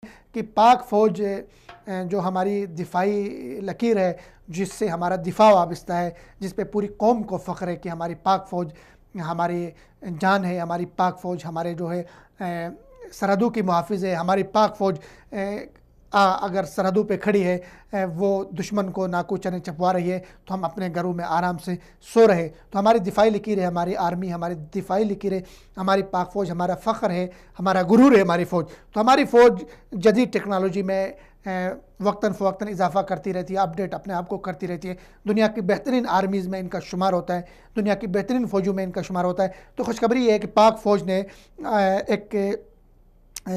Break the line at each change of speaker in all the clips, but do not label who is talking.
کہ پاک فوج جو ہماری دفاعی لکیر ہے، جس سے ہمارا دفاع وابستہ ہے، جس پہ پوری قوم کو فخر ہے کہ ہماری پاک فوج ہماری جان ہے، ہماری پاک فوج ہمارے جو ہے سرحدوں کی محافظ ہے، ہماری پاک فوج اگر سرحدوں پہ کھڑی ہے، وہ دشمن کو ناکو چنے چپوا رہی ہے، تو ہم اپنے گھروں میں آرام سے سو رہے. تو ہماری دفاعی لکیر ہے، ہماری آرمی ہماری دفاعی لکیر ہے، ہماری پاک فوج ہمارا فخر ہے، ہمارا غرور ہے ہماری فوج. تو ہماری فوج جدید ٹیکنالوجی میں وقتاً فوقتاً اضافہ کرتی رہتی ہے، اپڈیٹ اپنے آپ کو کرتی رہتی ہے. دنیا کی بہترین آرمیز میں ان کا شمار ہوتا ہے، دنیا کی بہترین فوجوں میں ان کا شمار ہوتا ہے. تو خوشخبری یہ ہے کہ پاک فوج نے ایک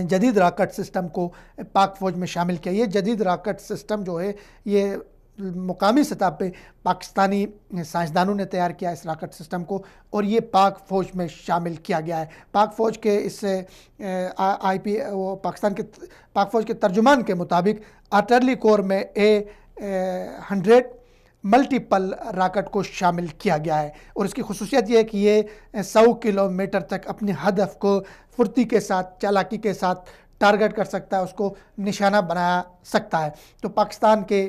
جدید راکٹ سسٹم کو پاک فوج میں شامل کیا. یہ جدید راکٹ سسٹم جو ہے یہ مقامی سطح پہ پاکستانی سائنسدانوں نے تیار کیا اس راکٹ سسٹم کو، اور یہ پاک فوج میں شامل کیا گیا ہے. پاک فوج کے اس پاک فوج کے ترجمان کے مطابق آرٹلری کور میں A-100 ملٹیپل راکٹ کو شامل کیا گیا ہے، اور اس کی خصوصیت یہ ہے کہ یہ 100 کلومیٹر تک اپنے ہدف کو پھرتی کے ساتھ، چالاکی کے ساتھ ٹارگٹ کر سکتا ہے، اس کو نشانہ بنا سکتا ہے. تو پاکستان کے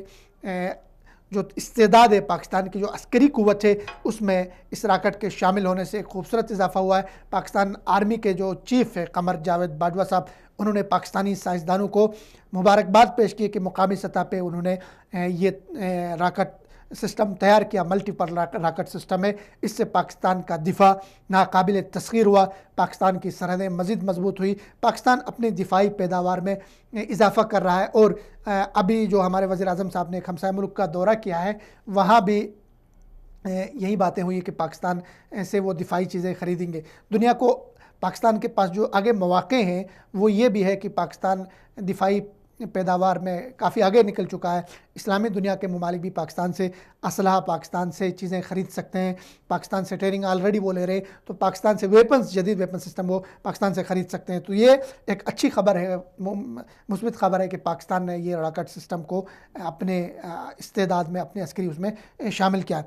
جو استعداد ہے، پاکستان کی جو عسکری قوت ہے، اس میں اس راکٹ کے شامل ہونے سے ایک خوبصورت اضافہ ہوا ہے. پاکستان آرمی کے جو چیف ہے قمر جاوید باجوہ صاحب، انہوں نے پاکستانی سائنسدانوں کو مبارکباد پیش کی کہ مقامی سطح پہ انہوں نے یہ راکٹ سسٹم تیار کیا. ملٹیپل راکٹ سسٹم ہے، اس سے پاکستان کا دفاع ناقابل تسخیر ہوا، پاکستان کی سرحدیں مزید مضبوط ہوئی، پاکستان اپنی دفاعی پیداوار میں اضافہ کر رہا ہے. اور ابھی جو ہمارے وزیر اعظم صاحب نے ایک ہمسائے ملک کا دورہ کیا ہے، وہاں بھی یہی باتیں ہوئی کہ پاکستان سے وہ دفاعی چیزیں خریدیں گے. دنیا کو پاکستان کے پاس جو آگے مواقع ہیں وہ یہ بھی ہے کہ پاکستان دفاعی پیداوار میں کافی آگے نکل چکا ہے. اسلامی دنیا کے ممالک بھی پاکستان سے اسلحہ، پاکستان سے چیزیں خرید سکتے ہیں. پاکستان سے ٹریننگ آلریڈی وہ لے رہے، تو پاکستان سے ویپنز، جدید ویپن سسٹم وہ پاکستان سے خرید سکتے ہیں. تو یہ ایک اچھی خبر ہے، مثبت خبر ہے کہ پاکستان نے یہ راکٹ سسٹم کو اپنے استعداد میں، اپنے عسکری اس میں شامل کیا.